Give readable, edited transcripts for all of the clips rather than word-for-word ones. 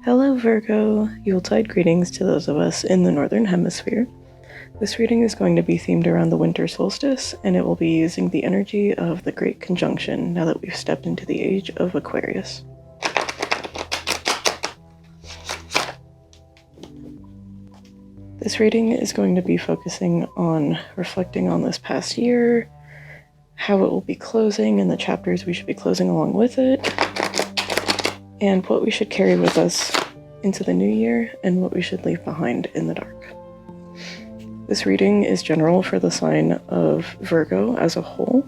Hello Virgo, Yuletide greetings to those of us in the Northern Hemisphere. This reading is going to be themed around the winter solstice, and it will be using the energy of the Great Conjunction now that we've stepped into the age of Aquarius. This reading is going to be focusing on reflecting on this past year, how it will be closing and the chapters we should be closing along with it, and what we should carry with us into the new year and what we should leave behind in the dark. This reading is general for the sign of Virgo as a whole,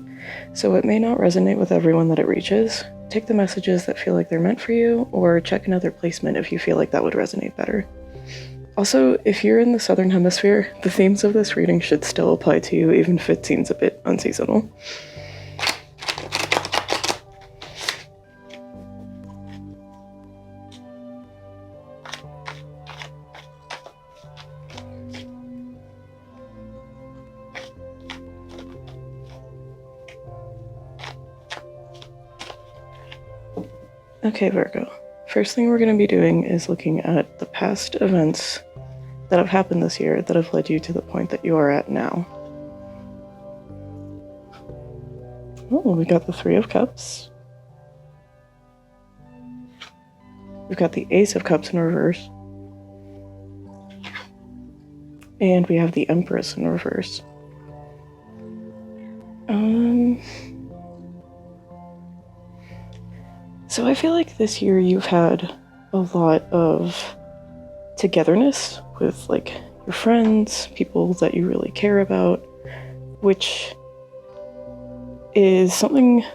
so it may not resonate with everyone that it reaches. Take the messages that feel like they're meant for you, or check another placement if you feel like that would resonate better. Also, if you're in the Southern Hemisphere, the themes of this reading should still apply to you, even if it seems a bit unseasonal. Okay, Virgo. First thing we're going to be doing is looking at the past events that have happened this year that have led you to the point that you are at now. Oh, we got the Three of Cups. We've got the Ace of Cups in reverse. And we have the Empress in reverse. So I feel like this year you've had a lot of togetherness with like your friends, people that you really care about, which is something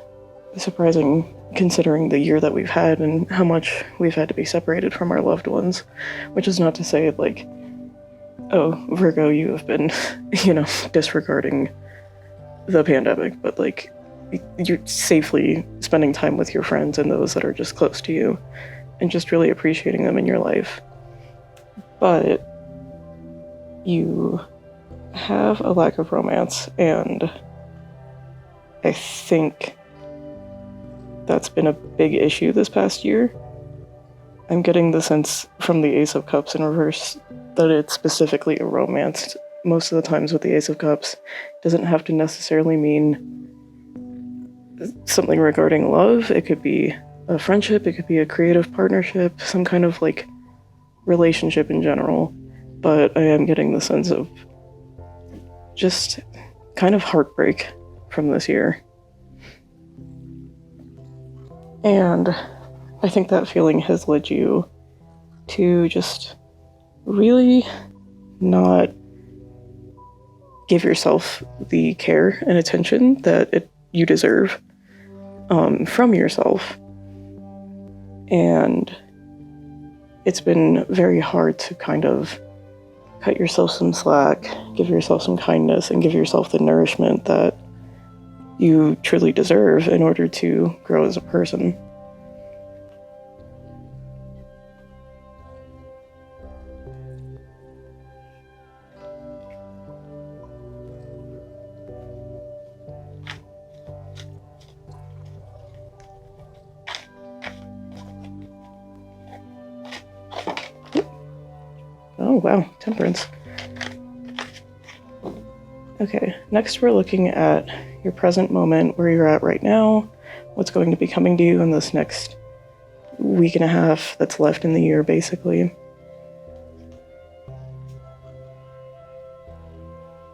surprising considering the year that we've had and how much we've had to be separated from our loved ones, which is not to say like, oh, Virgo, you have been, disregarding the pandemic, but like you're safely spending time with your friends and those that are just close to you and just really appreciating them in your life. But you have a lack of romance, and I think that's been a big issue this past year. I'm getting the sense from the Ace of Cups in reverse that it's specifically a romance. Most of the times with the Ace of Cups, it doesn't have to necessarily mean something regarding love. It could be a friendship, it could be a creative partnership, some kind of like relationship in general. But I am getting the sense of just kind of heartbreak from this year. And I think that feeling has led you to just really not give yourself the care and attention that you deserve from yourself. And it's been very hard to kind of cut yourself some slack, give yourself some kindness, and give yourself the nourishment that you truly deserve in order to grow as a person. Oh wow, Temperance. Okay, next we're looking at your present moment, where you're at right now, what's going to be coming to you in this next week and a half that's left in the year, basically.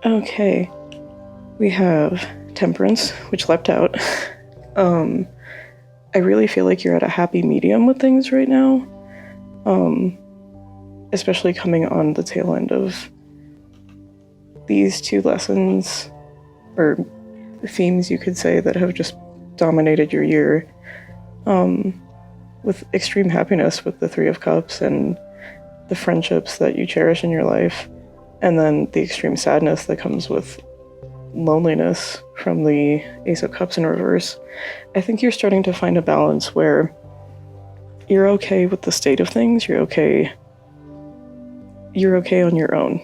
Okay, we have Temperance, which leapt out. I really feel like you're at a happy medium with things right now. Especially coming on the tail end of these two lessons, or themes you could say, that have just dominated your year, with extreme happiness with the Three of Cups and the friendships that you cherish in your life, and then the extreme sadness that comes with loneliness from the Ace of Cups in reverse. I think you're starting to find a balance where you're okay with the state of things, you're okay on your own,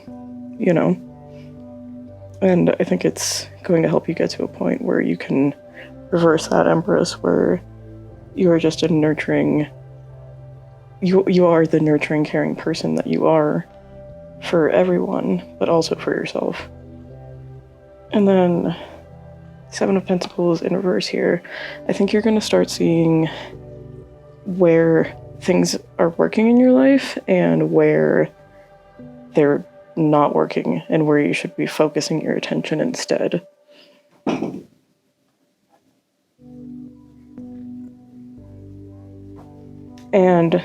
And I think it's going to help you get to a point where you can reverse that Empress, where you are just a nurturing, you are the nurturing, caring person that you are for everyone, but also for yourself. And then Seven of Pentacles in reverse here. I think you're going to start seeing where things are working in your life and where they're not working, and where you should be focusing your attention instead. And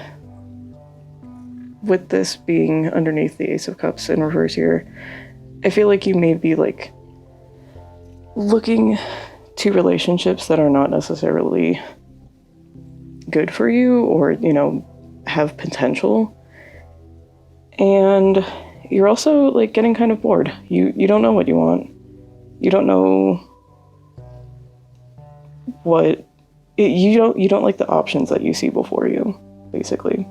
with this being underneath the Ace of Cups in reverse here, I feel like you may be like looking to relationships that are not necessarily good for you, or, you know, have potential. And you're also like getting kind of bored. You don't know what you want. You don't know what you don't like the options that you see before you, basically.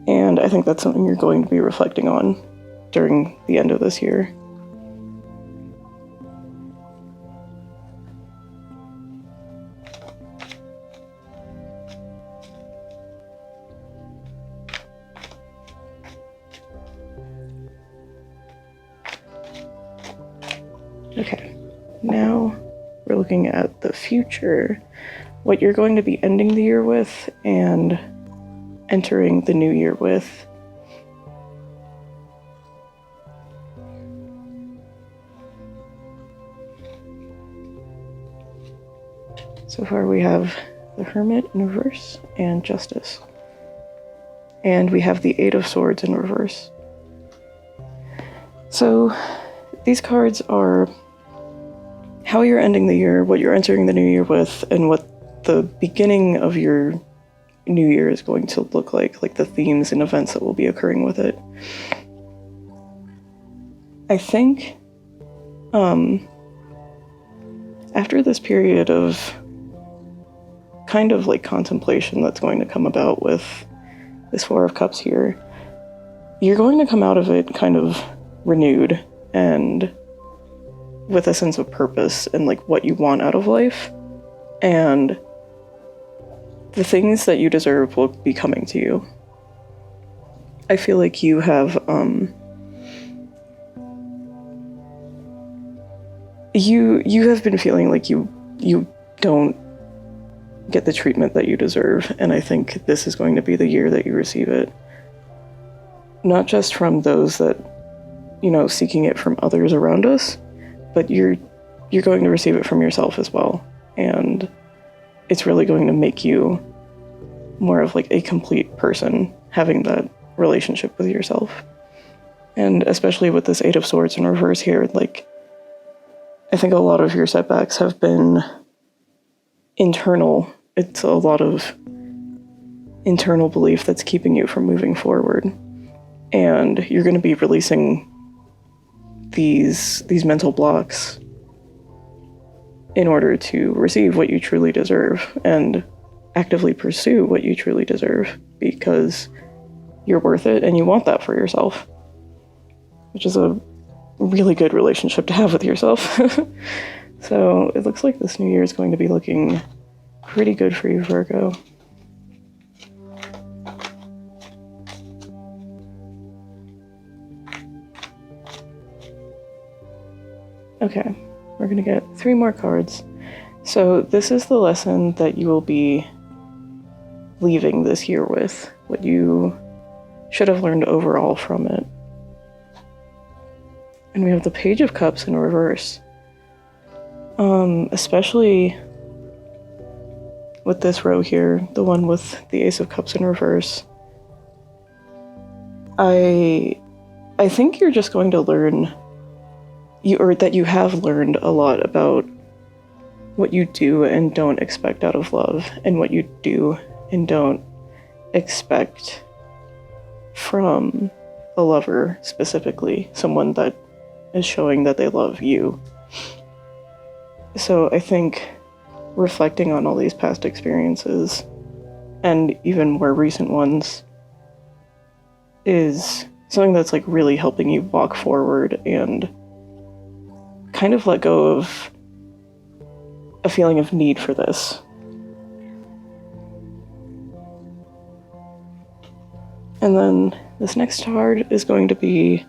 And I think that's something you're going to be reflecting on during the end of this year. Okay, now we're looking at the future, what you're going to be ending the year with and entering the new year with. So far we have the Hermit in reverse and Justice. And we have the Eight of Swords in reverse. So these cards are how you're ending the year, what you're entering the new year with, and what the beginning of your new year is going to look like the themes and events that will be occurring with it. I think after this period of kind of like contemplation that's going to come about with this Four of Cups here, you're going to come out of it kind of renewed and with a sense of purpose and like what you want out of life, and the things that you deserve will be coming to you. I feel like you have you have been feeling like you don't get the treatment that you deserve, and I think this is going to be the year that you receive it. Not just from those that, you know, seeking it from others around us, but you're going to receive it from yourself as well. And it's really going to make you more of like a complete person, having that relationship with yourself. And especially with this Eight of Swords in reverse here, like, I think a lot of your setbacks have been internal. It's a lot of internal belief that's keeping you from moving forward. And you're going to be releasing these mental blocks in order to receive what you truly deserve and actively pursue what you truly deserve, because you're worth it and you want that for yourself, which is a really good relationship to have with yourself. So it looks like this new year is going to be looking pretty good for you, Virgo. Okay, we're gonna get 3 more cards. So this is the lesson that you will be leaving this year with, what you should have learned overall from it. And we have the Page of Cups in reverse. Especially with this row here, the one with the Ace of Cups in reverse. I think you're just going to learn, that you have learned a lot about what you do and don't expect out of love, and what you do and don't expect from a lover specifically, someone that is showing that they love you. So I think reflecting on all these past experiences, and even more recent ones, is something that's like really helping you walk forward and kind of let go of a feeling of need for this. And then this next card is going to be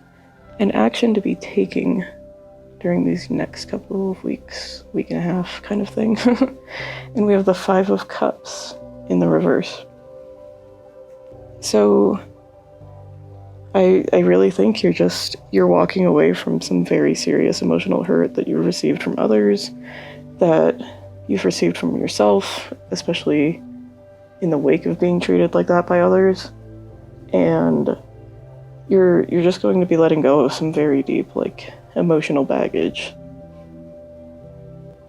an action to be taking during these next couple of weeks, week and a half kind of thing. And we have the Five of Cups in the reverse. So I really think you're walking away from some very serious emotional hurt that you received from others, that you've received from yourself, especially in the wake of being treated like that by others. And you're just going to be letting go of some very deep, like, emotional baggage.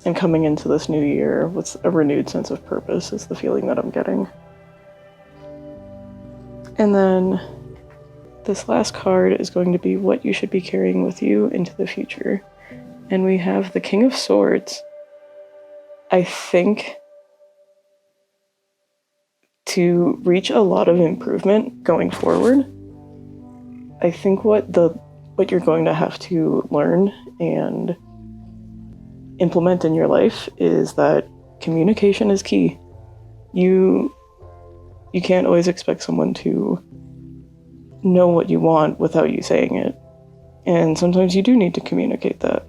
And coming into this new year with a renewed sense of purpose is the feeling that I'm getting. And then this last card is going to be what you should be carrying with you into the future. And we have the King of Swords. I think to reach a lot of improvement going forward, I think what you're going to have to learn and implement in your life is that communication is key. You can't always expect someone to know what you want without you saying it. And sometimes you do need to communicate that.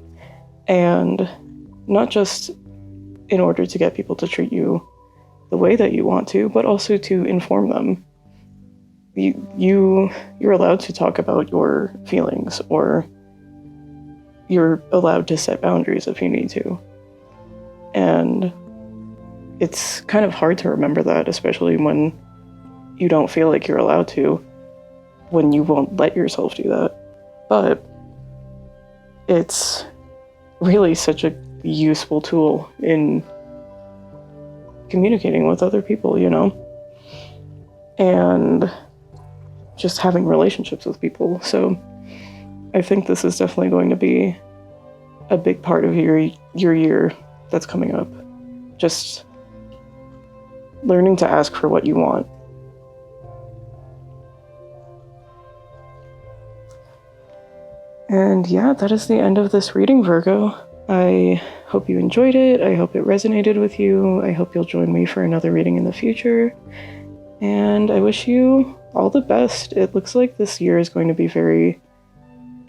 And not just in order to get people to treat you the way that you want to, but also to inform them. You're allowed to talk about your feelings, or you're allowed to set boundaries if you need to. And it's kind of hard to remember that, especially when you don't feel like you're allowed to, when you won't let yourself do that. But it's really such a useful tool in communicating with other people, you know? And just having relationships with people. So I think this is definitely going to be a big part of your year that's coming up. Just learning to ask for what you want. And yeah, that is the end of this reading, Virgo. I hope you enjoyed it. I hope it resonated with you. I hope you'll join me for another reading in the future. And I wish you all the best. It looks like this year is going to be very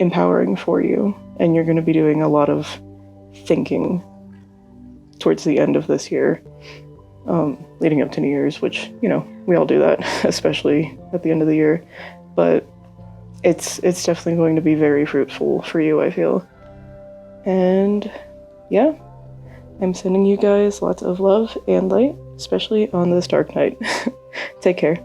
empowering for you, and you're going to be doing a lot of thinking towards the end of this year, leading up to New Year's, which, you know, we all do that, especially at the end of the year. But it's definitely going to be very fruitful for you, I feel. And yeah, I'm sending you guys lots of love and light, especially on this dark night. Take care.